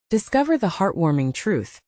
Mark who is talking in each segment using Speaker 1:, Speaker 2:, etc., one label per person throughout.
Speaker 1: Discover the heartwarming truth.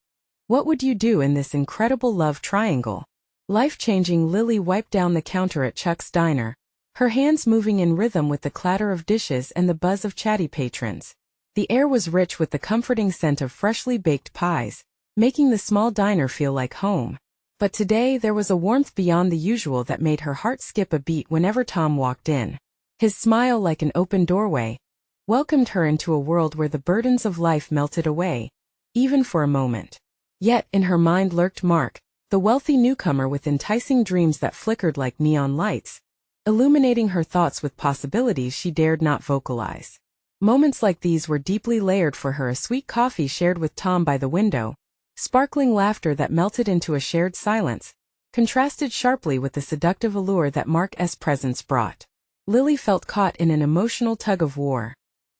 Speaker 1: What would you do in this incredible love triangle? Life-changing. Lily wiped down the counter at Chuck's diner, her hands moving in rhythm with the clatter of dishes and the buzz of chatty patrons. The air was rich with the comforting scent of freshly baked pies, making the small diner feel like home. But today there was a warmth beyond the usual that made her heart skip a beat whenever Tom walked in. His smile, like an open doorway, welcomed her into a world where the burdens of life melted away, even for a moment. Yet in her mind lurked Mark, the wealthy newcomer with enticing dreams that flickered like neon lights, illuminating her thoughts with possibilities she dared not vocalize. Moments like these were deeply layered for her: a sweet coffee shared with Tom by the window, sparkling laughter that melted into a shared silence, contrasted sharply with the seductive allure that Mark's presence brought. Lily felt caught in an emotional tug-of-war,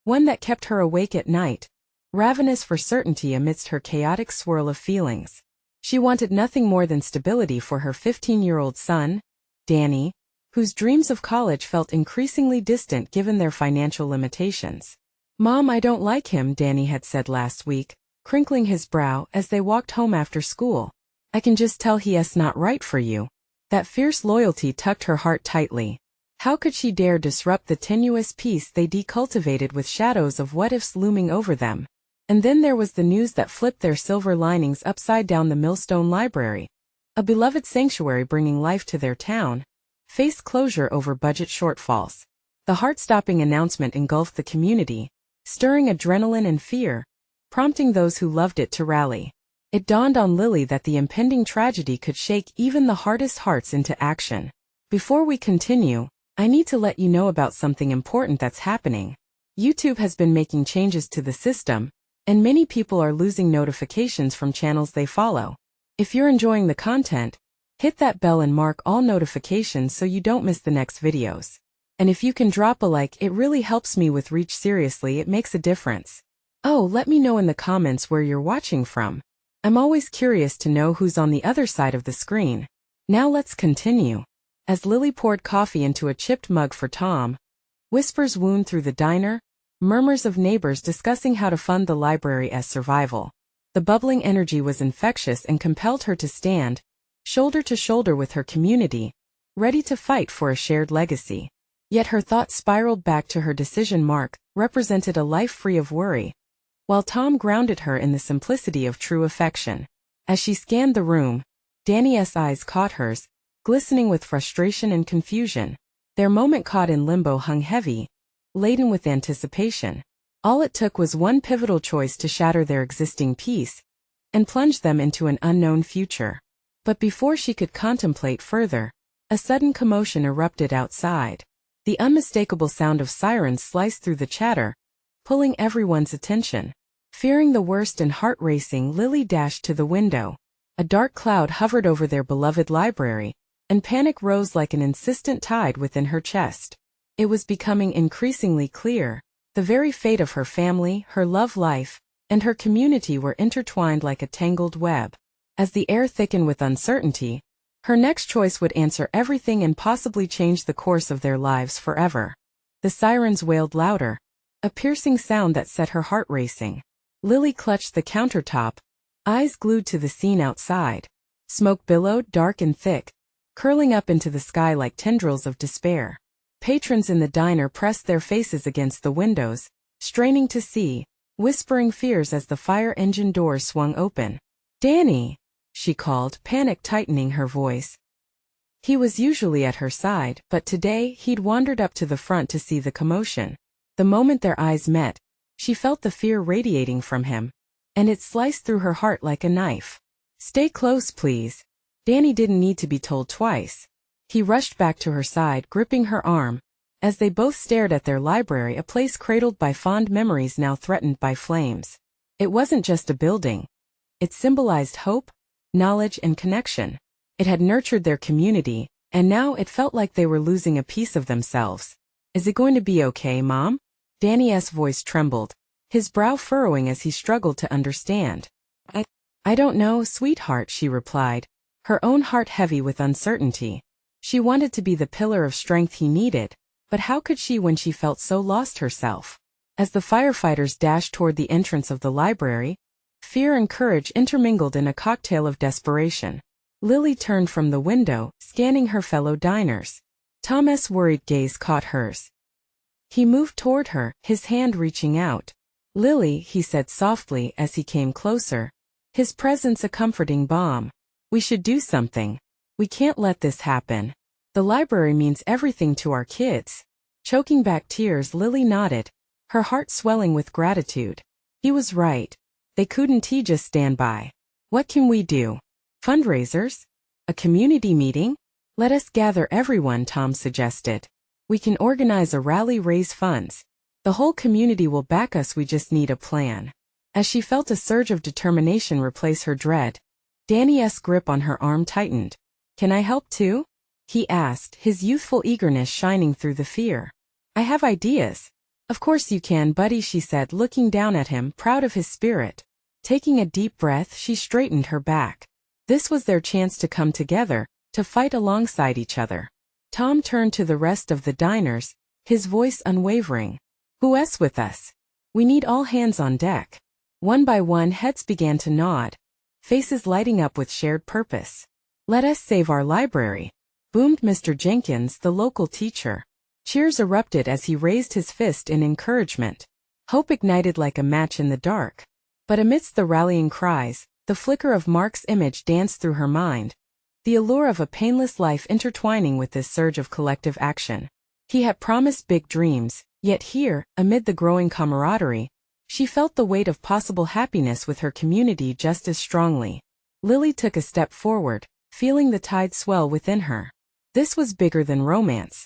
Speaker 1: one that kept her awake at night, ravenous for certainty amidst her chaotic swirl of feelings. She wanted nothing more than stability for her 15-year-old son, Danny, whose dreams of college felt increasingly distant given their financial limitations. "Mom, I don't like him," Danny had said last week, crinkling his brow as they walked home after school. "I can just tell he's not right for you." That fierce loyalty tugged her heart tightly. How could she dare disrupt the tenuous peace they decultivated with shadows of what-ifs looming over them? And then there was the news that flipped their silver linings upside down. The Millstone Library, a beloved sanctuary bringing life to their town, faced closure over budget shortfalls. The heart-stopping announcement engulfed the community, stirring adrenaline and fear, prompting those who loved it to rally. It dawned on Lily that the impending tragedy could shake even the hardest hearts into action. Before we continue, I need to let you know about something important that's happening. YouTube has been making changes to the system, and many people are losing notifications from channels they follow. If you're enjoying the content, hit that bell and mark all notifications so you don't miss the next videos. And if you can drop a like, it really helps me with reach. Seriously, it makes a difference. Oh, let me know in the comments where you're watching from. I'm always curious to know who's on the other side of the screen. Now let's continue. As Lily poured coffee into a chipped mug for Tom, whispers wound through the diner, murmurs of neighbors discussing how to fund the library's survival. The bubbling energy was infectious and compelled her to stand, shoulder to shoulder with her community, ready to fight for a shared legacy. Yet her thoughts spiraled back to her decision. Mark represented a life free of worry, while Tom grounded her in the simplicity of true affection. As she scanned the room, Danny's eyes caught hers, glistening with frustration and confusion. Their moment caught in limbo hung heavy, laden with anticipation. All it took was one pivotal choice to shatter their existing peace and plunge them into an unknown future. But before she could contemplate further, a sudden commotion erupted outside. The unmistakable sound of sirens sliced through the chatter, pulling everyone's attention. Fearing the worst and heart racing, Lily dashed to the window. A dark cloud hovered over their beloved library, and panic rose like an insistent tide within her chest. It was becoming increasingly clear. The very fate of her family, her love life, and her community were intertwined like a tangled web. As the air thickened with uncertainty, her next choice would answer everything and possibly change the course of their lives forever. The sirens wailed louder, a piercing sound that set her heart racing. Lily clutched the countertop, eyes glued to the scene outside. Smoke billowed, dark and thick, curling up into the sky like tendrils of despair. Patrons in the diner pressed their faces against the windows, straining to see, whispering fears as the fire engine doors swung open. "Danny," she called, panic tightening her voice. He was usually at her side, but today he'd wandered up to the front to see the commotion. The moment their eyes met, she felt the fear radiating from him, and it sliced through her heart like a knife. "Stay close, please." Danny didn't need to be told twice. He rushed back to her side, gripping her arm, as they both stared at their library, a place cradled by fond memories now threatened by flames. It wasn't just a building. It symbolized hope, knowledge, and connection. It had nurtured their community, and now it felt like they were losing a piece of themselves. "Is it going to be okay, Mom?" Danny's voice trembled, his brow furrowing as he struggled to understand. I don't know, sweetheart," she replied, her own heart heavy with uncertainty. She wanted to be the pillar of strength he needed, but how could she when she felt so lost herself? As the firefighters dashed toward the entrance of the library, fear and courage intermingled in a cocktail of desperation. Lily turned from the window, scanning her fellow diners. Tom's worried gaze caught hers. He moved toward her, his hand reaching out. "Lily," he said softly as he came closer, his presence a comforting balm. "We should do something. We can't let this happen. The library means everything to our kids." Choking back tears, Lily nodded, her heart swelling with gratitude. He was right. They couldn't just stand by. "What can we do? Fundraisers? A community meeting? Let us gather everyone," Tom suggested. "We can organize a rally, raise funds. The whole community will back us, we just need a plan." As she felt a surge of determination replace her dread, Danny's grip on her arm tightened. "Can I help too?" he asked, his youthful eagerness shining through the fear. "I have ideas." "Of course you can, buddy," she said, looking down at him, proud of his spirit. Taking a deep breath, she straightened her back. This was their chance to come together, to fight alongside each other. Tom turned to the rest of the diners, his voice unwavering. "Who's with us? We need all hands on deck." One by one, heads began to nod, faces lighting up with shared purpose. "Let us save our library," boomed Mr. Jenkins, the local teacher. Cheers erupted as he raised his fist in encouragement. Hope ignited like a match in the dark. But amidst the rallying cries, the flicker of Mark's image danced through her mind, the allure of a painless life intertwining with this surge of collective action. He had promised big dreams, yet here, amid the growing camaraderie, she felt the weight of possible happiness with her community just as strongly. Lily took a step forward, feeling the tide swell within her. This was bigger than romance.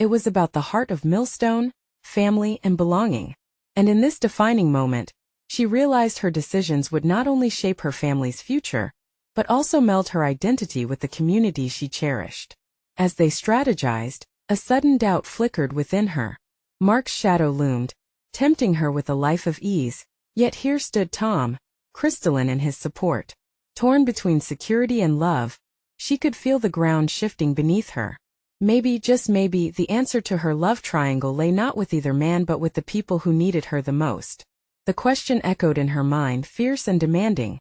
Speaker 1: It was about the heart of Millstone, family, and belonging. And in this defining moment, she realized her decisions would not only shape her family's future, but also meld her identity with the community she cherished. As they strategized, a sudden doubt flickered within her. Mark's shadow loomed, tempting her with a life of ease, yet here stood Tom, crystalline in his support. Torn between security and love, she could feel the ground shifting beneath her. Maybe, just maybe, the answer to her love triangle lay not with either man but with the people who needed her the most. The question echoed in her mind, fierce and demanding.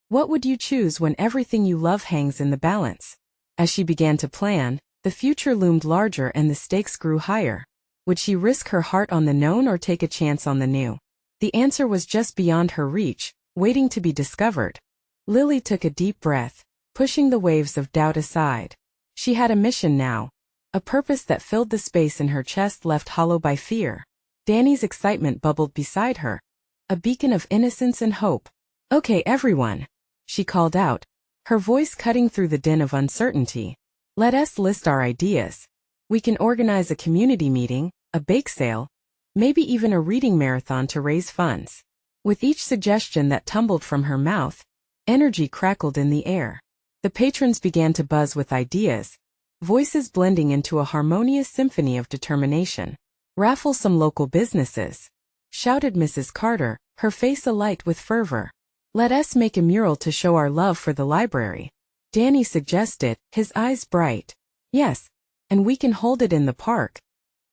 Speaker 1: What would you choose when everything you love hangs in the balance? As she began to plan, the future loomed larger and the stakes grew higher. Would she risk her heart on the known or take a chance on the new? The answer was just beyond her reach, waiting to be discovered. Lily took a deep breath, pushing the waves of doubt aside. She had a mission now, a purpose that filled the space in her chest left hollow by fear. Danny's excitement bubbled beside her, a beacon of innocence and hope. "Okay, everyone," she called out, her voice cutting through the din of uncertainty. "Let us list our ideas. We can organize a community meeting, a bake sale, maybe even a reading marathon to raise funds." With each suggestion that tumbled from her mouth, energy crackled in the air. The patrons began to buzz with ideas, voices blending into a harmonious symphony of determination. "Raffle some local businesses," shouted Mrs. Carter, her face alight with fervor. "Let us make a mural to show our love for the library," Danny suggested, his eyes bright. "Yes, and we can hold it in the park.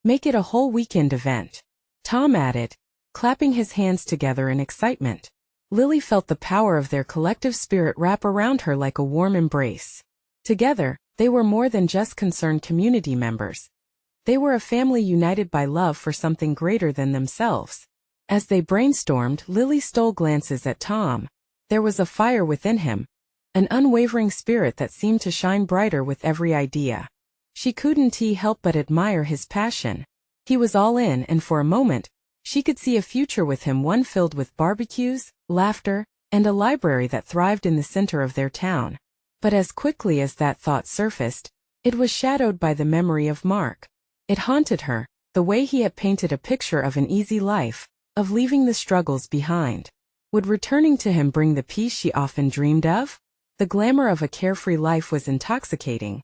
Speaker 1: Make it a whole weekend event," Tom added, clapping his hands together in excitement. Lily felt the power of their collective spirit wrap around her like a warm embrace. Together, they were more than just concerned community members. They were a family united by love for something greater than themselves. As they brainstormed, Lily stole glances at Tom. There was a fire within him, an unwavering spirit that seemed to shine brighter with every idea. She couldn't help but admire his passion. He was all in, and for a moment, she could see a future with him, one filled with barbecues, laughter, and a library that thrived in the center of their town. But as quickly as that thought surfaced, it was shadowed by the memory of Mark. It haunted her, the way he had painted a picture of an easy life, of leaving the struggles behind. Would returning to him bring the peace she often dreamed of? The glamour of a carefree life was intoxicating.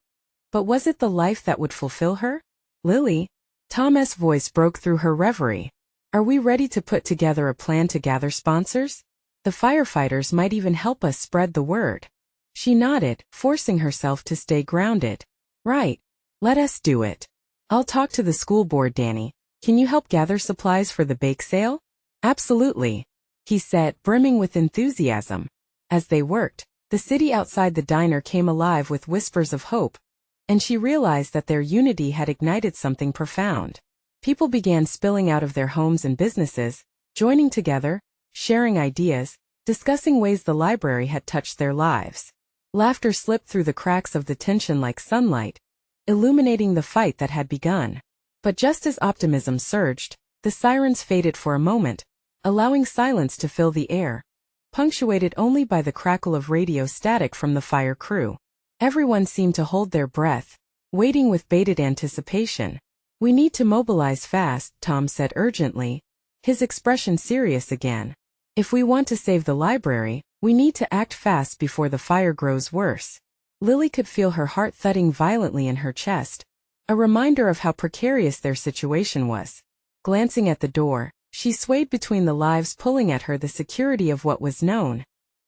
Speaker 1: But was it the life that would fulfill her? "Lily," Tom's voice broke through her reverie. "Are we ready to put together a plan to gather sponsors? The firefighters might even help us spread the word." She nodded, forcing herself to stay grounded. "Right. Let us do it. I'll talk to the school board, Danny. Can you help gather supplies for the bake sale? Absolutely, he said, brimming with enthusiasm. As they worked, the city outside the diner came alive with whispers of hope, and she realized that their unity had ignited something profound. People began spilling out of their homes and businesses, joining together, sharing ideas, discussing ways the library had touched their lives. Laughter slipped through the cracks of the tension like sunlight, illuminating the fight that had begun. But just as optimism surged, the sirens faded for a moment, allowing silence to fill the air, punctuated only by the crackle of radio static from the fire crew. Everyone seemed to hold their breath, waiting with bated anticipation. We need to mobilize fast, Tom said urgently, his expression serious again. If we want to save the library, we need to act fast before the fire grows worse. Lily could feel her heart thudding violently in her chest, a reminder of how precarious their situation was. Glancing at the door, she swayed between the lives pulling at her the security of what was known,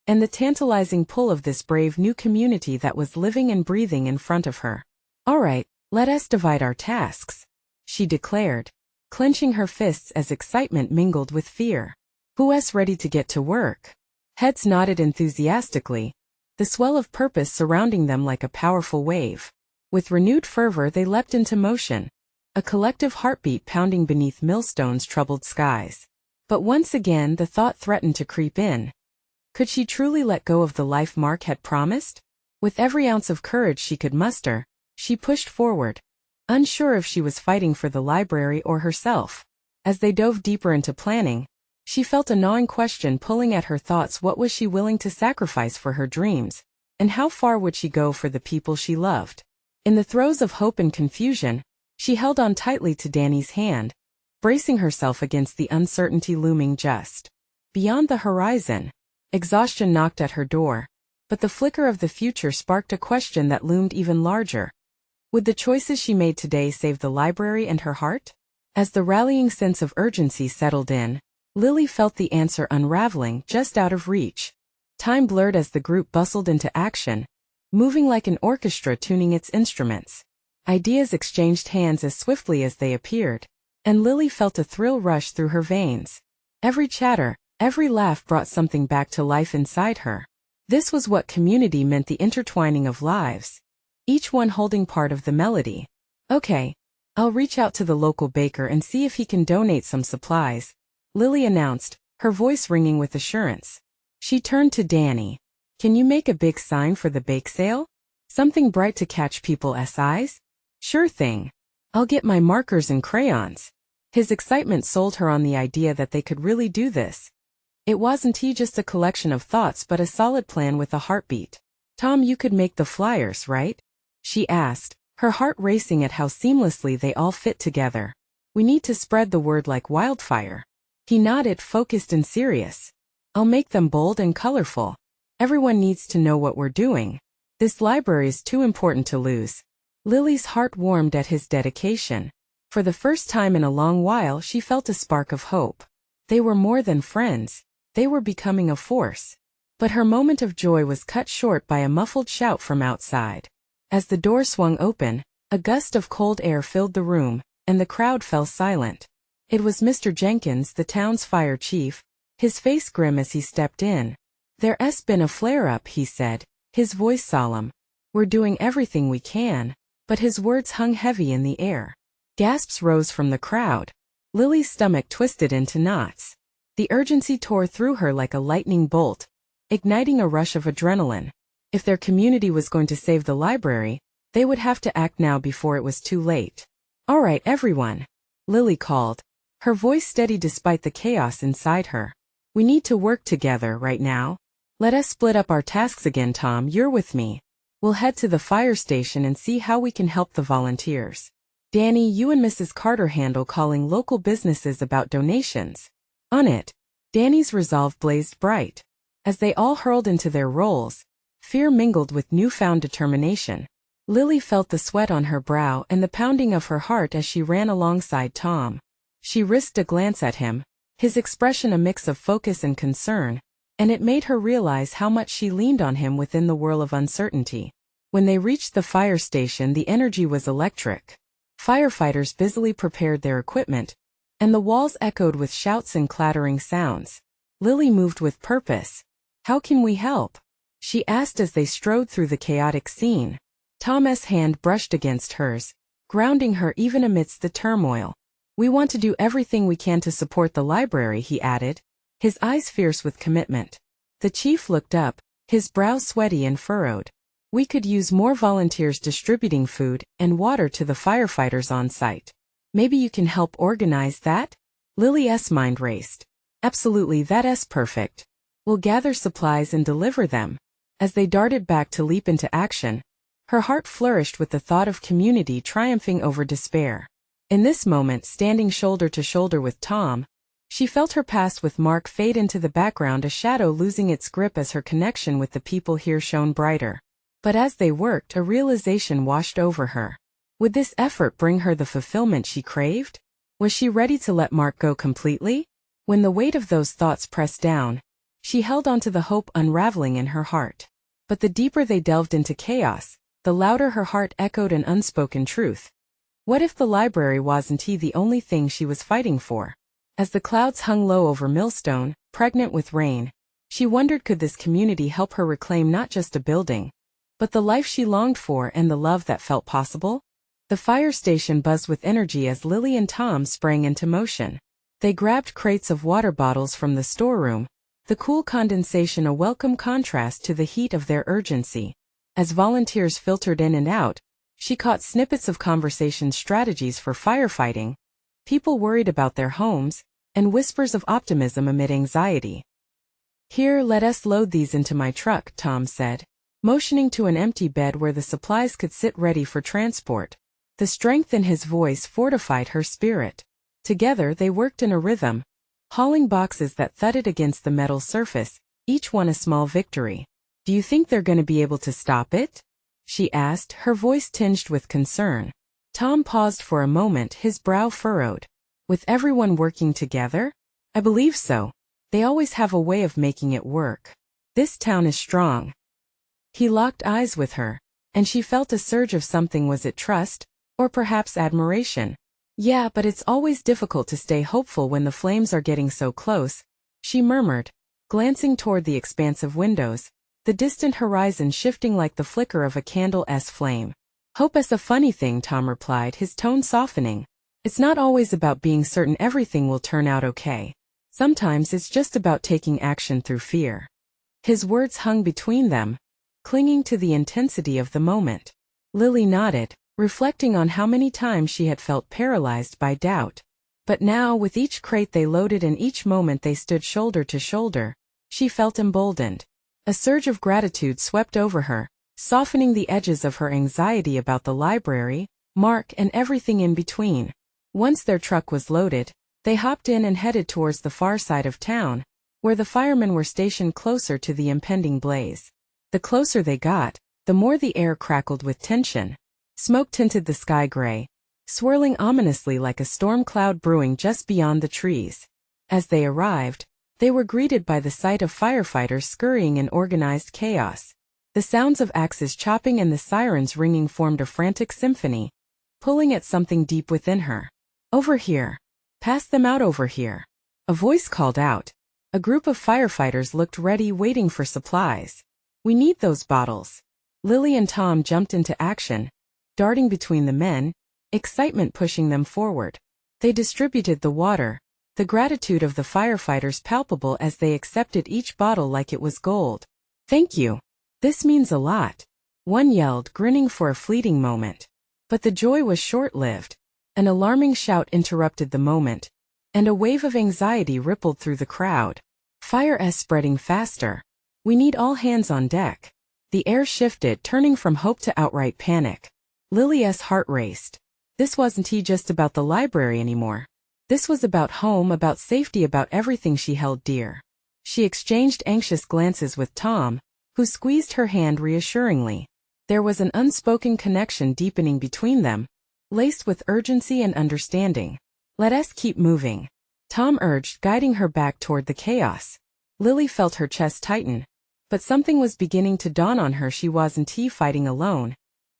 Speaker 1: and the tantalizing pull of this brave new community that was living and breathing in front of her. All right, let us divide our tasks, she declared, clenching her fists as excitement mingled with fear. Who's ready to get to work? Heads nodded enthusiastically, the swell of purpose surrounding them like a powerful wave. With renewed fervor they leapt into motion, a collective heartbeat pounding beneath Millstone's troubled skies. But once again the thought threatened to creep in. Could she truly let go of the life Mark had promised? With every ounce of courage she could muster, she pushed forward, unsure if she was fighting for the library or herself. As they dove deeper into planning, she felt a gnawing question pulling at her thoughts. What was she willing to sacrifice for her dreams? And how far would she go for the people she loved? In the throes of hope and confusion, she held on tightly to Danny's hand, bracing herself against the uncertainty looming just beyond the horizon. Exhaustion knocked at her door, but the flicker of the future sparked a question that loomed even larger. Would the choices she made today save the library and her heart? As the rallying sense of urgency settled in, Lily felt the answer unraveling just out of reach. Time blurred as the group bustled into action, moving like an orchestra tuning its instruments. Ideas exchanged hands as swiftly as they appeared, and Lily felt a thrill rush through her veins. Every chatter, every laugh brought something back to life inside her. This was what community meant, the intertwining of lives, each one holding part of the melody. Okay, I'll reach out to the local baker and see if he can donate some supplies, Lily announced, her voice ringing with assurance. She turned to Danny. Can you make a big sign for the bake sale? Something bright to catch people's eyes? Sure thing. I'll get my markers and crayons. His excitement sold her on the idea that they could really do this. It wasn't just a collection of thoughts but a solid plan with a heartbeat. Tom, you could make the flyers, right? She asked, her heart racing at how seamlessly they all fit together. We need to spread the word like wildfire. He nodded, focused and serious. I'll make them bold and colorful. Everyone needs to know what we're doing. This library is too important to lose. Lily's heart warmed at his dedication. For the first time in a long while she felt a spark of hope. They were more than friends. They were becoming a force. But her moment of joy was cut short by a muffled shout from outside. As the door swung open, a gust of cold air filled the room, and the crowd fell silent. It was Mr. Jenkins, the town's fire chief, his face grim as he stepped in. There's been a flare-up, he said, his voice solemn. We're doing everything we can, but his words hung heavy in the air. Gasps rose from the crowd. Lily's stomach twisted into knots. The urgency tore through her like a lightning bolt, igniting a rush of adrenaline. If their community was going to save the library, they would have to act now before it was too late. All right, everyone, Lily called, her voice steady despite the chaos inside her. We need to work together right now. Let us split up our tasks again. Tom, you're with me. We'll head to the fire station and see how we can help the volunteers. Danny, you and Mrs. Carter handle calling local businesses about donations. On it. Danny's resolve blazed bright. As they all hurled into their roles, fear mingled with newfound determination. Lily felt the sweat on her brow and the pounding of her heart as she ran alongside Tom. She risked a glance at him, his expression a mix of focus and concern, and it made her realize how much she leaned on him within the whirl of uncertainty. When they reached the fire station, the energy was electric. Firefighters busily prepared their equipment, and the walls echoed with shouts and clattering sounds. Lily moved with purpose. "How can we help?" she asked as they strode through the chaotic scene. Tom's hand brushed against hers, grounding her even amidst the turmoil. "We want to do everything we can to support the library," he added, his eyes fierce with commitment. The chief looked up, his brow sweaty and furrowed. "We could use more volunteers distributing food and water to the firefighters on site. Maybe you can help organize that?" Lily's mind raced. "Absolutely, that's perfect. We'll gather supplies and deliver them." As they darted back to leap into action, her heart flourished with the thought of community triumphing over despair. In this moment, standing shoulder to shoulder with Tom, she felt her past with Mark fade into the background, a shadow losing its grip as her connection with the people here shone brighter. But as they worked, a realization washed over her. Would this effort bring her the fulfillment she craved? Was she ready to let Mark go completely? When the weight of those thoughts pressed down, she held on to the hope unraveling in her heart. But the deeper they delved into chaos, the louder her heart echoed an unspoken truth. What if the library wasn't the only thing she was fighting for? As the clouds hung low over Millstone, pregnant with rain, she wondered, could this community help her reclaim not just a building, but the life she longed for and the love that felt possible? The fire station buzzed with energy as Lily and Tom sprang into motion. They grabbed crates of water bottles from the storeroom, the cool condensation a welcome contrast to the heat of their urgency. As volunteers filtered in and out, she caught snippets of conversation strategies for firefighting, people worried about their homes, and whispers of optimism amid anxiety. "Here, let us load these into my truck," Tom said, motioning to an empty bed where the supplies could sit ready for transport. The strength in his voice fortified her spirit. Together they worked in a rhythm, hauling boxes that thudded against the metal surface, each one a small victory. "Do you think they're going to be able to stop it?" she asked, her voice tinged with concern. Tom paused for a moment, his brow furrowed. "With everyone working together? I believe so. They always have a way of making it work. This town is strong." He locked eyes with her, and she felt a surge of something. Was it trust, or perhaps admiration? "Yeah, but it's always difficult to stay hopeful when the flames are getting so close," she murmured, glancing toward the expansive windows, the distant horizon shifting like the flicker of a candle's flame. "Hope is a funny thing," Tom replied, his tone softening. "It's not always about being certain everything will turn out okay. Sometimes it's just about taking action through fear." His words hung between them, clinging to the intensity of the moment. Lily nodded, reflecting on how many times she had felt paralyzed by doubt. But now, with each crate they loaded and each moment they stood shoulder to shoulder, she felt emboldened. A surge of gratitude swept over her, softening the edges of her anxiety about the library, Mark, and everything in between. Once their truck was loaded, they hopped in and headed towards the far side of town, where the firemen were stationed closer to the impending blaze. The closer they got, the more the air crackled with tension. Smoke tinted the sky gray, swirling ominously like a storm cloud brewing just beyond the trees. As they arrived, they were greeted by the sight of firefighters scurrying in organized chaos. The sounds of axes chopping and the sirens ringing formed a frantic symphony, pulling at something deep within her. "Over here. Pass them out over here," a voice called out. A group of firefighters looked ready, waiting for supplies. "We need those bottles." Lily and Tom jumped into action, darting between the men, excitement pushing them forward. They distributed the water, the gratitude of the firefighters palpable as they accepted each bottle like it was gold. "Thank you. This means a lot," one yelled, grinning for a fleeting moment. But the joy was short-lived. An alarming shout interrupted the moment, and a wave of anxiety rippled through the crowd. "Fire is spreading faster. We need all hands on deck." The air shifted, turning from hope to outright panic. Lily's heart raced. This wasn't just about the library anymore. This was about home, about safety, about everything she held dear. She exchanged anxious glances with Tom, who squeezed her hand reassuringly. There was an unspoken connection deepening between them, laced with urgency and understanding. "Let us keep moving," Tom urged, guiding her back toward the chaos. Lily felt her chest tighten, but something was beginning to dawn on her. She wasn't fighting alone,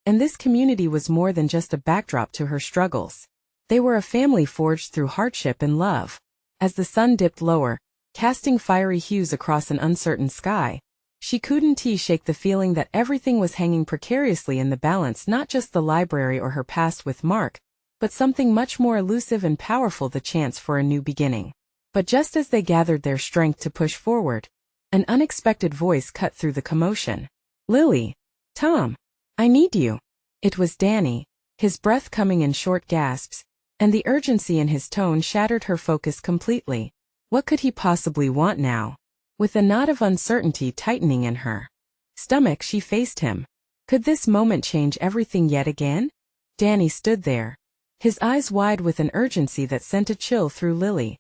Speaker 1: and this community was more than just a backdrop to her struggles. They were a family forged through hardship and love. As the sun dipped lower, casting fiery hues across an uncertain sky, she couldn't shake the feeling that everything was hanging precariously in the balance, not just the library or her past with Mark, but something much more elusive and powerful, the chance for a new beginning. But just as they gathered their strength to push forward, an unexpected voice cut through the commotion. "Lily! Tom! I need you!" It was Danny, his breath coming in short gasps, and the urgency in his tone shattered her focus completely. What could he possibly want now? With a knot of uncertainty tightening in her stomach, she faced him. Could this moment change everything yet again? Danny stood there, his eyes wide with an urgency that sent a chill through Lily.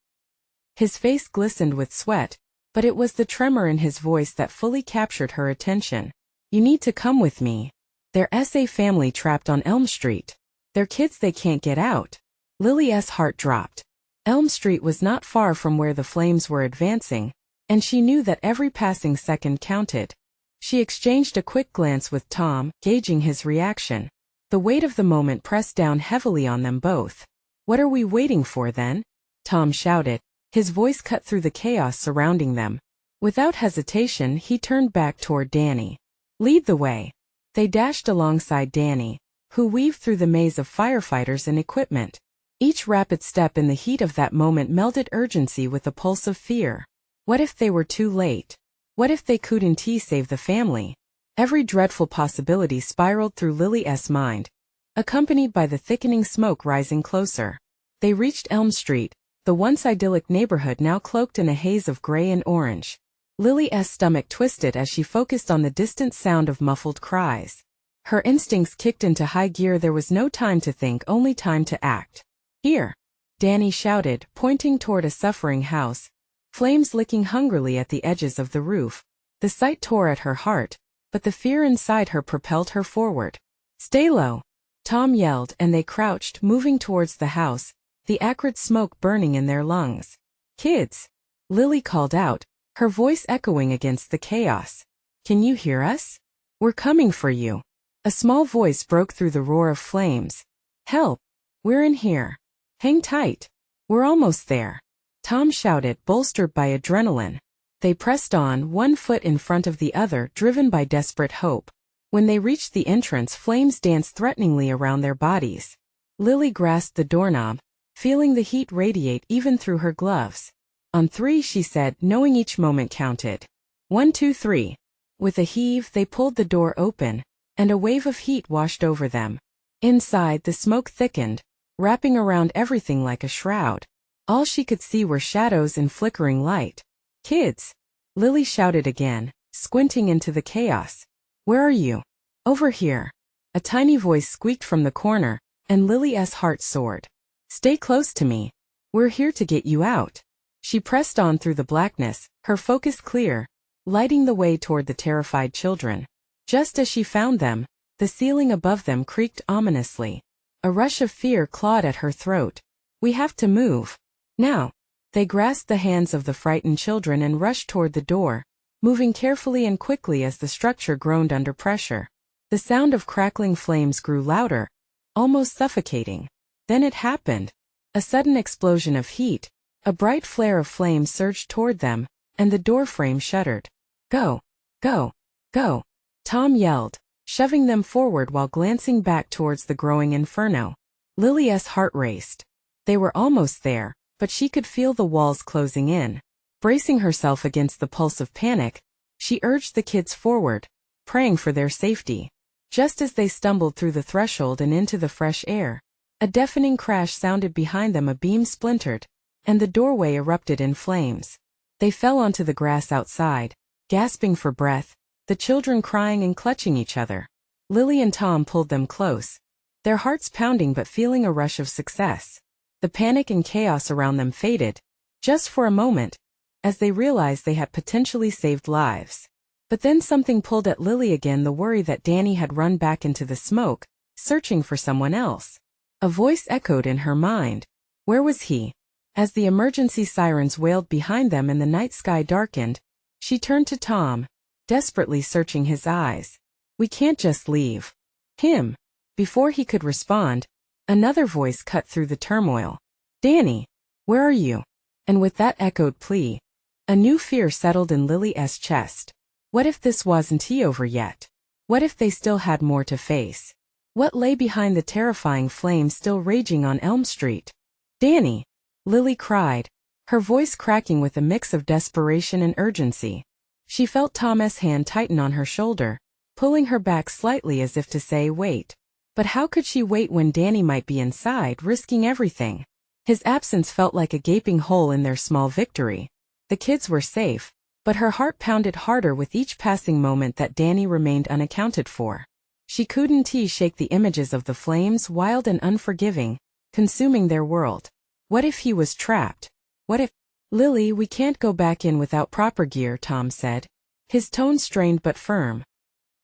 Speaker 1: His face glistened with sweat, but it was the tremor in his voice that fully captured her attention. "You need to come with me. There's a family trapped on Elm Street. They're kids, they can't get out." Lily's heart dropped. Elm Street was not far from where the flames were advancing, and she knew that every passing second counted. She exchanged a quick glance with Tom, gauging his reaction. The weight of the moment pressed down heavily on them both. "What are we waiting for then?" Tom shouted, his voice cut through the chaos surrounding them. Without hesitation, he turned back toward Danny. "Lead the way." They dashed alongside Danny, who weaved through the maze of firefighters and equipment. Each rapid step in the heat of that moment melded urgency with a pulse of fear. What if they were too late? What if they couldn't save the family? Every dreadful possibility spiraled through Lily's mind, accompanied by the thickening smoke rising closer. They reached Elm Street, the once idyllic neighborhood now cloaked in a haze of gray and orange. Lily's stomach twisted as she focused on the distant sound of muffled cries. Her instincts kicked into high gear. There was no time to think, only time to act. "Here!" Danny shouted, pointing toward a suffering house, flames licking hungrily at the edges of the roof. The sight tore at her heart, but the fear inside her propelled her forward. "Stay low!" Tom yelled, and they crouched, moving towards the house, the acrid smoke burning in their lungs. "Kids!" Lily called out, her voice echoing against the chaos. "Can you hear us? We're coming for you." A small voice broke through the roar of flames. "Help! We're in here. Hang tight. We're almost there." Tom shouted, bolstered by adrenaline. They pressed on, one foot in front of the other, driven by desperate hope. When they reached the entrance, flames danced threateningly around their bodies. Lily grasped the doorknob, feeling the heat radiate even through her gloves. "On three," she said, knowing each moment counted. 1, 2, 3. With a heave, they pulled the door open, and a wave of heat washed over them. Inside, the smoke thickened, wrapping around everything like a shroud. All she could see were shadows and flickering light. "Kids!" Lily shouted again, squinting into the chaos. "Where are you?" "Over here." A tiny voice squeaked from the corner, and Lily's heart soared. "Stay close to me. We're here to get you out." She pressed on through the blackness, her focus clear, lighting the way toward the terrified children. Just as she found them, the ceiling above them creaked ominously. A rush of fear clawed at her throat. "We have to move. Now." They grasped the hands of the frightened children and rushed toward the door, moving carefully and quickly as the structure groaned under pressure. The sound of crackling flames grew louder, almost suffocating. Then it happened. A sudden explosion of heat, a bright flare of flame surged toward them, and the door frame shuddered. "Go! Go! Go!" Tom yelled, shoving them forward while glancing back towards the growing inferno. Lily's heart raced. They were almost there, but she could feel the walls closing in. Bracing herself against the pulse of panic, she urged the kids forward, praying for their safety. Just as they stumbled through the threshold and into the fresh air, a deafening crash sounded behind them. A beam splintered, and the doorway erupted in flames. They fell onto the grass outside, gasping for breath, the children crying and clutching each other. Lily and Tom pulled them close, their hearts pounding but feeling a rush of success. The panic and chaos around them faded, just for a moment, as they realized they had potentially saved lives. But then something pulled at Lily again, the worry that Danny had run back into the smoke, searching for someone else. A voice echoed in her mind. Where was he? As the emergency sirens wailed behind them and the night sky darkened, she turned to Tom, desperately searching his eyes. "We can't just leave him." Before he could respond, Another voice cut through the turmoil. Danny, where are you? And with that echoed plea, a new fear settled in Lily's chest. What if this wasn't over yet? What if they still had more to face? What lay behind the terrifying flame still raging on Elm Street? Danny! Lily cried, her voice cracking with a mix of desperation and urgency. She felt Tom's hand tighten on her shoulder, pulling her back slightly as if to say wait. But how could she wait when Danny might be inside, risking everything? His absence felt like a gaping hole in their small victory. The kids were safe, but her heart pounded harder with each passing moment that Danny remained unaccounted for. She couldn't shake the images of the flames, wild and unforgiving, consuming their world. What if he was trapped? What if— Lily, we can't go back in without proper gear, Tom said, his tone strained but firm.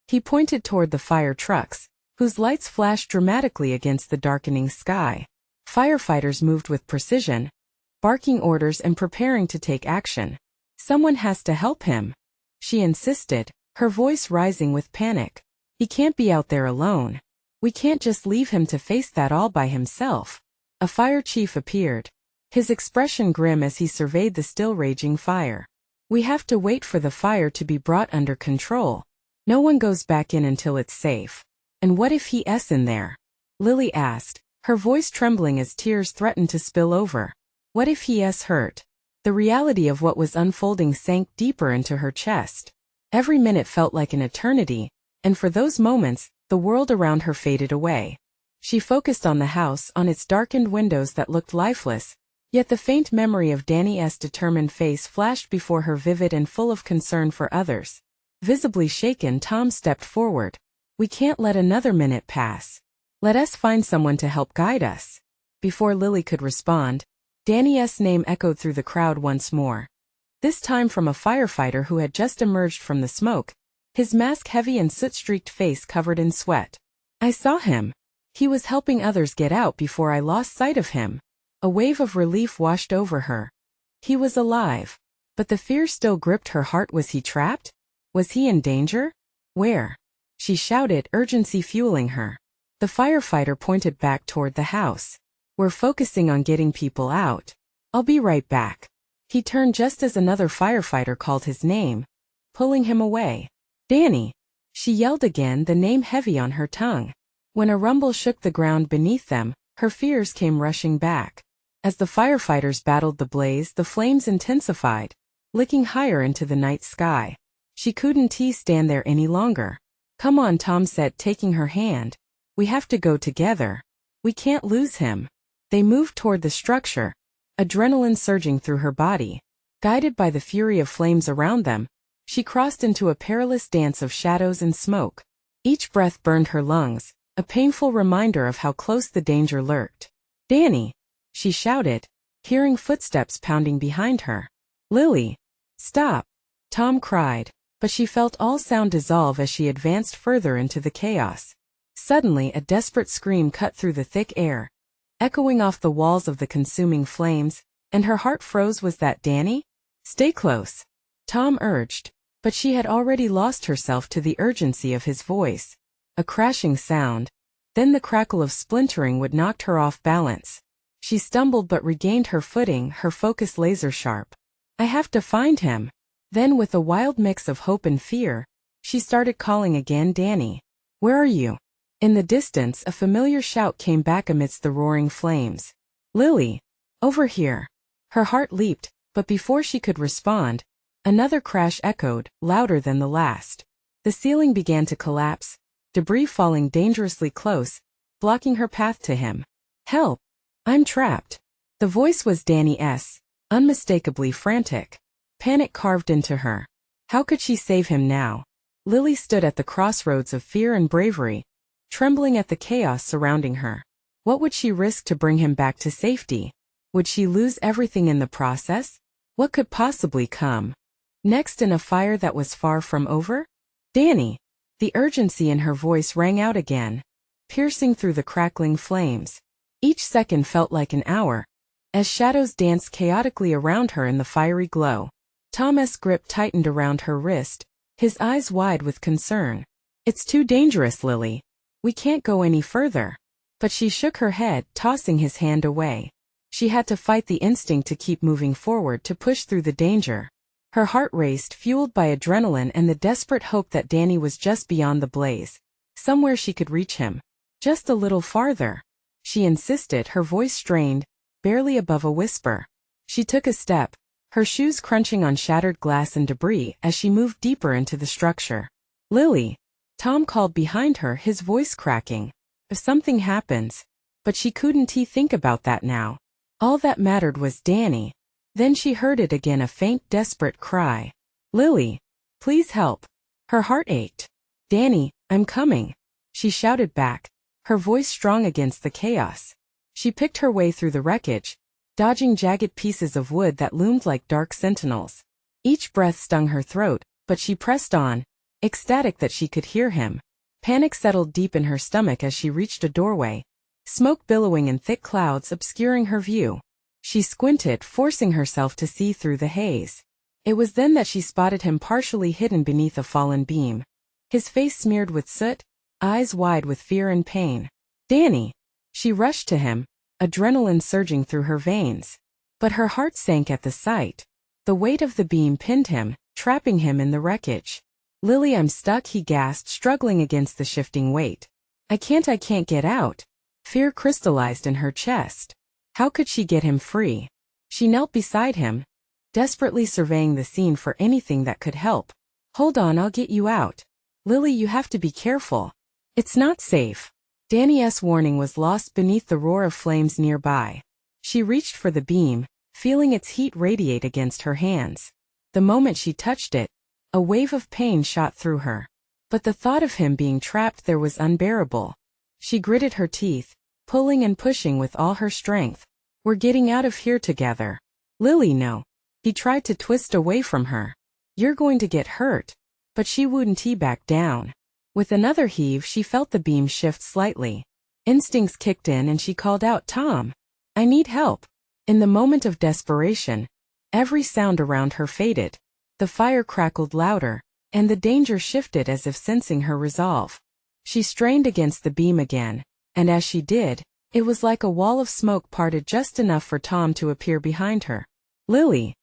Speaker 1: He pointed toward the fire trucks, whose lights flashed dramatically against the darkening sky. Firefighters moved with precision, barking orders and preparing to take action. Someone has to help him, she insisted, her voice rising with panic. He can't be out there alone. We can't just leave him to face that all by himself. A fire chief appeared, his expression grim as he surveyed the still raging fire. We have to wait for the fire to be brought under control. No one goes back in until it's safe. And what if he's in there? Lily asked, her voice trembling as tears threatened to spill over. What if he's hurt? The reality of what was unfolding sank deeper into her chest. Every minute felt like an eternity, and for those moments, the world around her faded away. She focused on the house, on its darkened windows that looked lifeless, yet the faint memory of Danny's determined face flashed before her, vivid and full of concern for others. Visibly shaken, Tom stepped forward. We can't let another minute pass. Let us find someone to help guide us. Before Lily could respond, Danny's name echoed through the crowd once more. This time from a firefighter who had just emerged from the smoke, his mask heavy and soot-streaked face covered in sweat. I saw him. He was helping others get out before I lost sight of him. A wave of relief washed over her. He was alive. But the fear still gripped her heart. Was he trapped? Was he in danger? Where? She shouted, urgency fueling her. The firefighter pointed back toward the house. We're focusing on getting people out. I'll be right back. He turned just as another firefighter called his name, pulling him away. Danny! She yelled again, the name heavy on her tongue. When a rumble shook the ground beneath them, her fears came rushing back. As the firefighters battled the blaze, the flames intensified, licking higher into the night sky. She couldn't stand there any longer. Come on, Tom said, taking her hand. We have to go together. We can't lose him. They moved toward the structure, adrenaline surging through her body. Guided by the fury of flames around them, she crossed into a perilous dance of shadows and smoke. Each breath burned her lungs, a painful reminder of how close the danger lurked. Danny! She shouted, hearing footsteps pounding behind her. Lily! Stop! Tom cried, but she felt all sound dissolve as she advanced further into the chaos. Suddenly, a desperate scream cut through the thick air, echoing off the walls of the consuming flames, and her heart froze. Was that Danny? Stay close, Tom urged, but she had already lost herself to the urgency of his voice. A crashing sound, then the crackle of splintering wood knocked her off balance. She stumbled but regained her footing, her focus laser-sharp. I have to find him. Then with a wild mix of hope and fear, she started calling again. Danny, where are you? In the distance, a familiar shout came back amidst the roaring flames. Lily! Over here! Her heart leaped, but before she could respond, another crash echoed, louder than the last. The ceiling began to collapse, debris falling dangerously close, blocking her path to him. Help! I'm trapped. The voice was Danny's, unmistakably frantic. Panic carved into her. How could she save him now? Lily stood at the crossroads of fear and bravery, trembling at the chaos surrounding her. What would she risk to bring him back to safety? Would she lose everything in the process? What could possibly come next in a fire that was far from over? Danny! The urgency in her voice rang out again, piercing through the crackling flames. Each second felt like an hour, as shadows danced chaotically around her in the fiery glow. Tom's grip tightened around her wrist, his eyes wide with concern. It's too dangerous, Lily. We can't go any further. But she shook her head, tossing his hand away. She had to fight the instinct to keep moving forward to push through the danger. Her heart raced, fueled by adrenaline and the desperate hope that Danny was just beyond the blaze. Somewhere she could reach him. Just a little farther. She insisted, her voice strained, barely above a whisper. She took a step, her shoes crunching on shattered glass and debris as she moved deeper into the structure. "Lily!" Tom called behind her, his voice cracking. "If something happens." But she couldn't think about that now. All that mattered was Danny. Then she heard it again, a faint, desperate cry. "Lily! Please help!" Her heart ached. "Danny, I'm coming!" she shouted back, her voice strong against the chaos. She picked her way through the wreckage, dodging jagged pieces of wood that loomed like dark sentinels. Each breath stung her throat, but she pressed on, ecstatic that she could hear him. Panic settled deep in her stomach as she reached a doorway, smoke billowing in thick clouds obscuring her view. She squinted, forcing herself to see through the haze. It was then that she spotted him partially hidden beneath a fallen beam. His face smeared with soot, eyes wide with fear and pain. "Danny!" She rushed to him, adrenaline surging through her veins. But her heart sank at the sight. The weight of the beam pinned him, trapping him in the wreckage. "Lily, I'm stuck," he gasped, struggling against the shifting weight. I can't get out." Fear crystallized in her chest. How could she get him free? She knelt beside him, desperately surveying the scene for anything that could help. "Hold on, I'll get you out. Lily, you have to be careful. It's not safe." Danny's warning was lost beneath the roar of flames nearby. She reached for the beam, feeling its heat radiate against her hands. The moment she touched it, a wave of pain shot through her. But the thought of him being trapped there was unbearable. She gritted her teeth, pulling and pushing with all her strength. "We're getting out of here together." "Lily, no." He tried to twist away from her. "You're going to get hurt." But she wouldn't back down. With another heave, she felt the beam shift slightly. Instincts kicked in and she called out, "Tom! I need help." In the moment of desperation, every sound around her faded. The fire crackled louder, and the danger shifted as if sensing her resolve. She strained against the beam again, and as she did, it was like a wall of smoke parted just enough for Tom to appear behind her. "Lily!"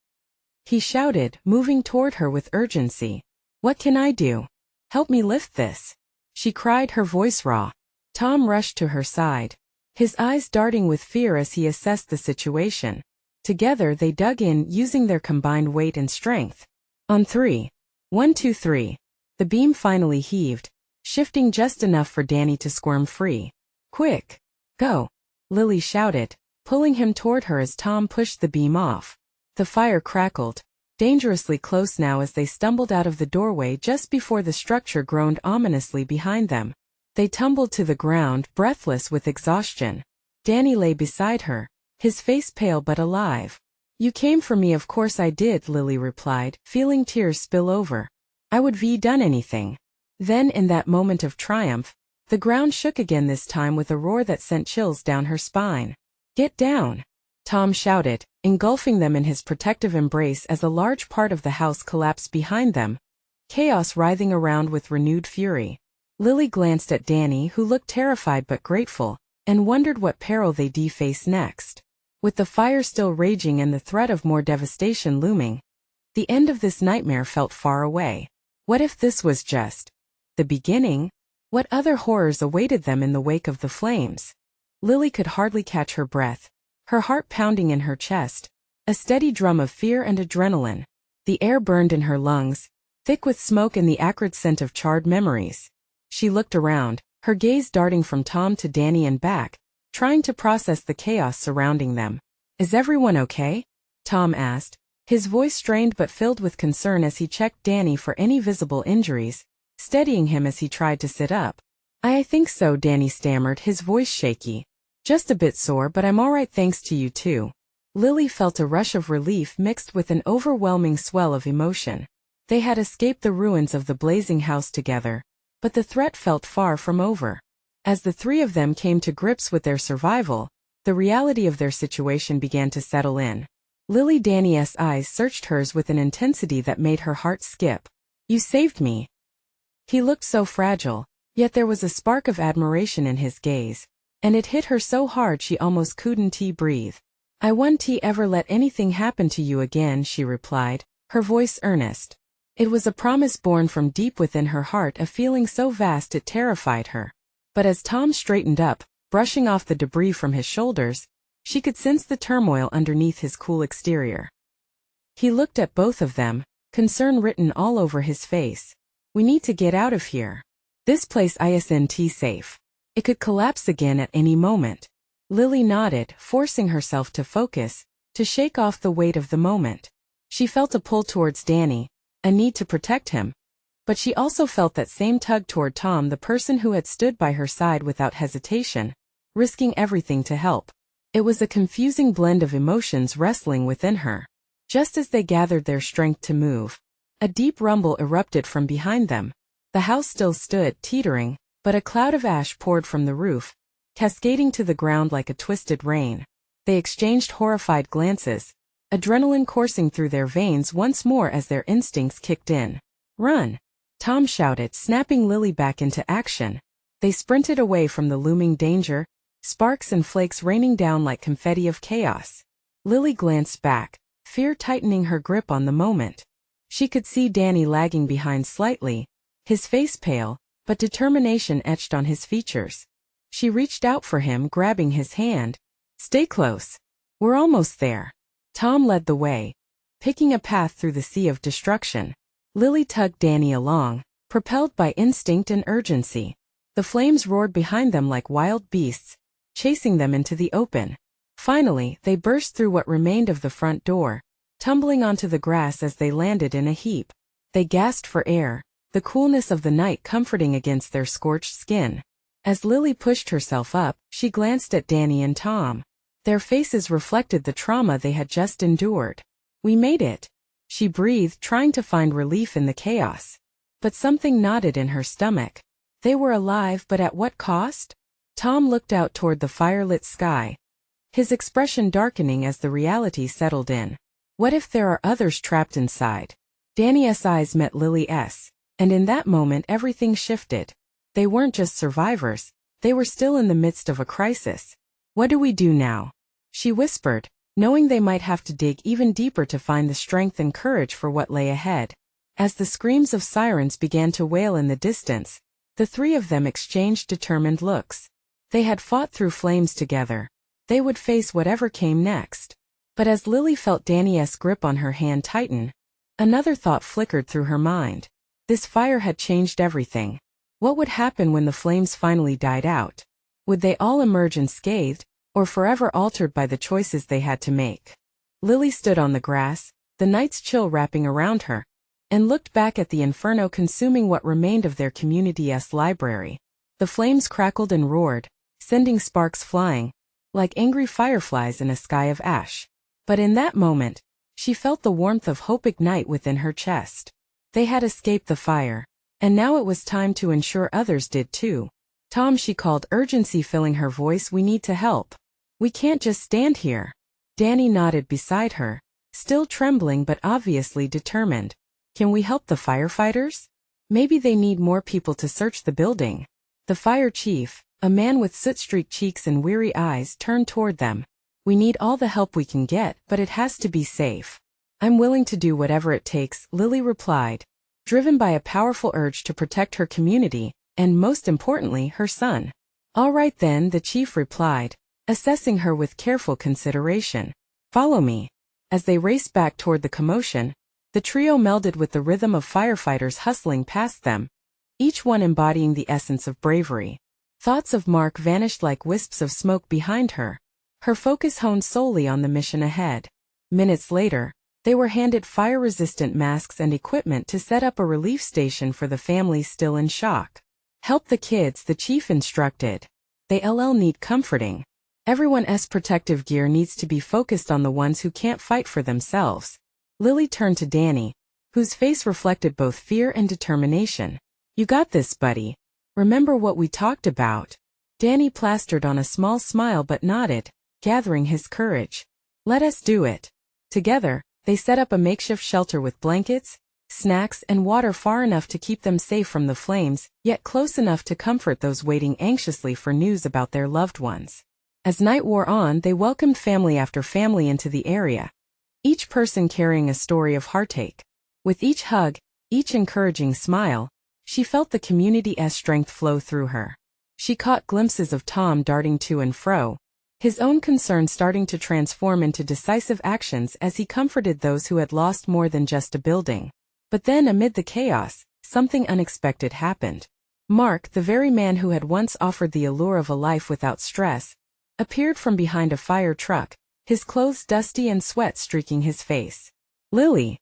Speaker 1: he shouted, moving toward her with urgency. "What can I do? Help me lift this," she cried, her voice raw. Tom rushed to her side, his eyes darting with fear as he assessed the situation. Together they dug in, using their combined weight and strength. On 3. 1, 2, 3. The beam finally heaved, shifting just enough for Danny to squirm free. "Quick! Go!" Lily shouted, pulling him toward her as Tom pushed the beam off. The fire crackled, dangerously close now as they stumbled out of the doorway just before the structure groaned ominously behind them. They tumbled to the ground, breathless with exhaustion. Danny lay beside her, his face pale but alive. "You came for me, of course I did," Lily replied, feeling tears spill over. "I would have done anything." Then, in that moment of triumph, the ground shook again, this time with a roar that sent chills down her spine. "Get down!" Tom shouted, engulfing them in his protective embrace as a large part of the house collapsed behind them, chaos writhing around with renewed fury. Lily glanced at Danny, who looked terrified but grateful, and wondered what peril they'd face next. With the fire still raging and the threat of more devastation looming, the end of this nightmare felt far away. What if this was just the beginning? What other horrors awaited them in the wake of the flames? Lily could hardly catch her breath, her heart pounding in her chest, a steady drum of fear and adrenaline. The air burned in her lungs, thick with smoke and the acrid scent of charred memories. She looked around, her gaze darting from Tom to Danny and back, trying to process the chaos surrounding them. "Is everyone okay?" Tom asked, his voice strained but filled with concern as he checked Danny for any visible injuries, steadying him as he tried to sit up. I think so," Danny stammered, his voice shaky. "Just a bit sore, but I'm all right thanks to you too." Lily felt a rush of relief mixed with an overwhelming swell of emotion. They had escaped the ruins of the blazing house together, but the threat felt far from over. As the three of them came to grips with their survival, the reality of their situation began to settle in. Danny's eyes searched hers with an intensity that made her heart skip. "You saved me." He looked so fragile, yet there was a spark of admiration in his gaze. and it hit her so hard she almost couldn't breathe. "I won't ever let anything happen to you again," she replied, her voice earnest. It was a promise born from deep within her heart, a feeling so vast it terrified her. But as Tom straightened up, brushing off the debris from his shoulders, she could sense the turmoil underneath his cool exterior. He looked at both of them, concern written all over his face. "We need to get out of here. This place isn't safe. It could collapse again at any moment." Lily nodded, forcing herself to focus, to shake off the weight of the moment. She felt a pull towards Danny, a need to protect him. But she also felt that same tug toward Tom, the person who had stood by her side without hesitation, risking everything to help. It was a confusing blend of emotions wrestling within her. Just as they gathered their strength to move, a deep rumble erupted from behind them. The house still stood, teetering, but a cloud of ash poured from the roof, cascading to the ground like a twisted rain. They exchanged horrified glances, adrenaline coursing through their veins once more as their instincts kicked in. "Run!" Tom shouted, snapping Lily back into action. They sprinted away from the looming danger, sparks and flakes raining down like confetti of chaos. Lily glanced back, fear tightening her grip on the moment. She could see Danny lagging behind slightly, his face pale, but determination etched on his features. She reached out for him, grabbing his hand. "Stay close. We're almost there." Tom led the way, picking a path through the sea of destruction. Lily tugged Danny along, propelled by instinct and urgency. The flames roared behind them like wild beasts, chasing them into the open. Finally, they burst through what remained of the front door, tumbling onto the grass as they landed in a heap. They gasped for air, the coolness of the night comforting against their scorched skin. As Lily pushed herself up, she glanced at Danny and Tom. Their faces reflected the trauma they had just endured. "We made it," she breathed, trying to find relief in the chaos. But something knotted in her stomach. They were alive, but at what cost? Tom looked out toward the firelit sky, his expression darkening as the reality settled in. What if there are others trapped inside? Danny's eyes met Lily's, and in that moment everything shifted. They weren't just survivors, they were still in the midst of a crisis. "What do we do now?" she whispered, knowing they might have to dig even deeper to find the strength and courage for what lay ahead. As the screams of sirens began to wail in the distance, the three of them exchanged determined looks. They had fought through flames together. They would face whatever came next. But as Lily felt Danny's grip on her hand tighten, another thought flickered through her mind. This fire had changed everything. What would happen when the flames finally died out? Would they all emerge unscathed, or forever altered by the choices they had to make? Lily stood on the grass, the night's chill wrapping around her, and looked back at the inferno consuming what remained of their community's library. The flames crackled and roared, sending sparks flying, like angry fireflies in a sky of ash. But in that moment, she felt the warmth of hope ignite within her chest. They had escaped the fire, and now it was time to ensure others did too. "Tom," she called, urgency filling her voice, "we need to help. We can't just stand here." Danny nodded beside her, still trembling but obviously determined. "Can we help the firefighters? Maybe they need more people to search the building." The fire chief, a man with soot-streaked cheeks and weary eyes, turned toward them. "We need all the help we can get, but it has to be safe." "I'm willing to do whatever it takes," Lily replied, driven by a powerful urge to protect her community, and most importantly, her son. "All right then," the chief replied, assessing her with careful consideration. "Follow me." As they raced back toward the commotion, the trio melded with the rhythm of firefighters hustling past them, each one embodying the essence of bravery. Thoughts of Mark vanished like wisps of smoke behind her, her focus honed solely on the mission ahead. Minutes later, they were handed fire-resistant masks and equipment to set up a relief station for the families still in shock. "Help the kids," the chief instructed. "They'll need comforting. Everyone's protective gear needs to be focused on the ones who can't fight for themselves." Lily turned to Danny, whose face reflected both fear and determination. "You got this, buddy. Remember what we talked about?" Danny plastered on a small smile but nodded, gathering his courage. "Let us do it." Together, they set up a makeshift shelter with blankets, snacks, and water far enough to keep them safe from the flames, yet close enough to comfort those waiting anxiously for news about their loved ones. As night wore on, they welcomed family after family into the area, each person carrying a story of heartache. With each hug, each encouraging smile, she felt the community's strength flow through her. She caught glimpses of Tom darting to and fro, his own concern starting to transform into decisive actions as he comforted those who had lost more than just a building. But then, amid the chaos, something unexpected happened. Mark, the very man who had once offered the allure of a life without stress, appeared from behind a fire truck, his clothes dusty and sweat streaking his face. "Lily!"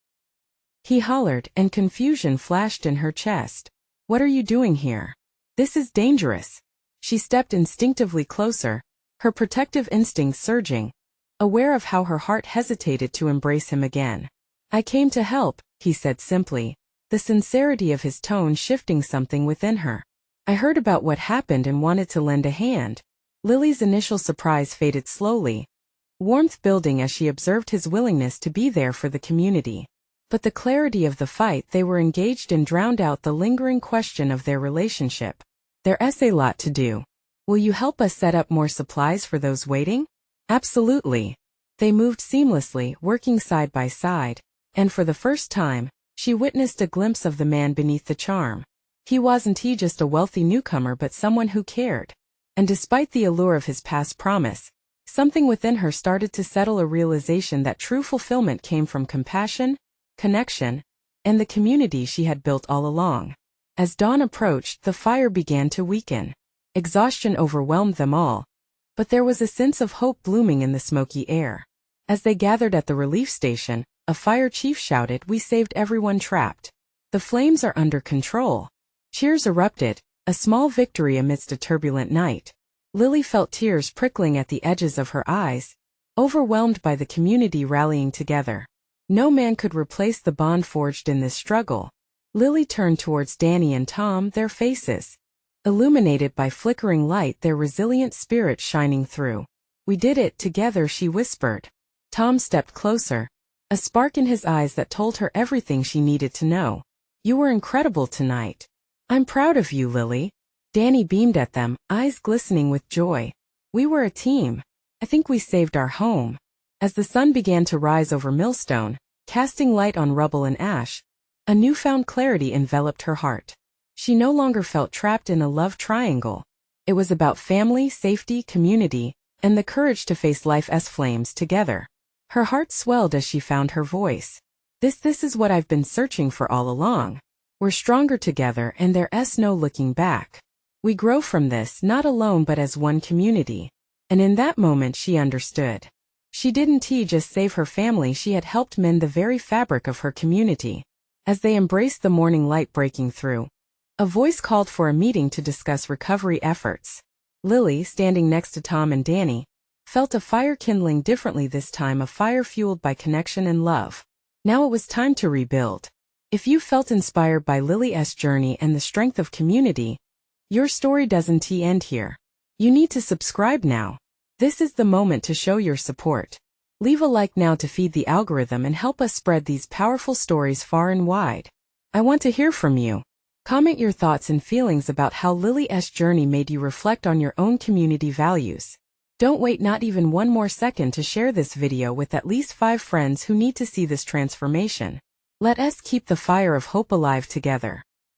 Speaker 1: he hollered, and confusion flashed in her chest. "What are you doing here? This is dangerous." She stepped instinctively closer, her protective instincts surging, aware of how her heart hesitated to embrace him again. "I came to help," he said simply, the sincerity of his tone shifting something within her. "I heard about what happened and wanted to lend a hand." Lily's initial surprise faded slowly, warmth building as she observed his willingness to be there for the community. But the clarity of the fight they were engaged in drowned out the lingering question of their relationship. "There's a lot to do. Will you help us set up more supplies for those waiting?" "Absolutely." They moved seamlessly, working side by side, and for the first time, she witnessed a glimpse of the man beneath the charm. He wasn't just a wealthy newcomer but someone who cared. And despite the allure of his past promise, something within her started to settle, a realization that true fulfillment came from compassion, connection, and the community she had built all along. As dawn approached, the fire began to weaken. Exhaustion overwhelmed them all, but there was a sense of hope blooming in the smoky air. As they gathered at the relief station, a fire chief shouted, "We saved everyone trapped. The flames are under control." Cheers erupted, a small victory amidst a turbulent night. Lily felt tears prickling at the edges of her eyes, overwhelmed by the community rallying together. No man could replace the bond forged in this struggle. Lily turned towards Danny and Tom, their faces illuminated by flickering light, their resilient spirit shining through. "We did it together," she whispered. Tom stepped closer, a spark in his eyes that told her everything she needed to know. "You were incredible tonight." "I'm proud of you, Lily." Danny beamed at them, eyes glistening with joy. "We were a team. I think we saved our home." As the sun began to rise over Millstone, casting light on rubble and ash, a newfound clarity enveloped her heart. She no longer felt trapped in a love triangle. It was about family, safety, community, and the courage to face life's flames together. Her heart swelled as she found her voice. This is what I've been searching for all along. We're stronger together and there's no looking back. We grow from this, not alone but as one community." And in that moment she understood. She didn't just save her family, she had helped mend the very fabric of her community. As they embraced the morning light breaking through, a voice called for a meeting to discuss recovery efforts. Lily, standing next to Tom and Danny, felt a fire kindling differently this time, a fire fueled by connection and love. Now it was time to rebuild. If you felt inspired by Lily's journey and the strength of community, your story doesn't end here. You need to subscribe now. This is the moment to show your support. Leave a like now to feed the algorithm and help us spread these powerful stories far and wide. I want to hear from you. Comment your thoughts and feelings about how Lily's journey made you reflect on your own community values. Don't wait not even one more second to share this video with at least 5 friends who need to see this transformation. Let us keep the fire of hope alive together.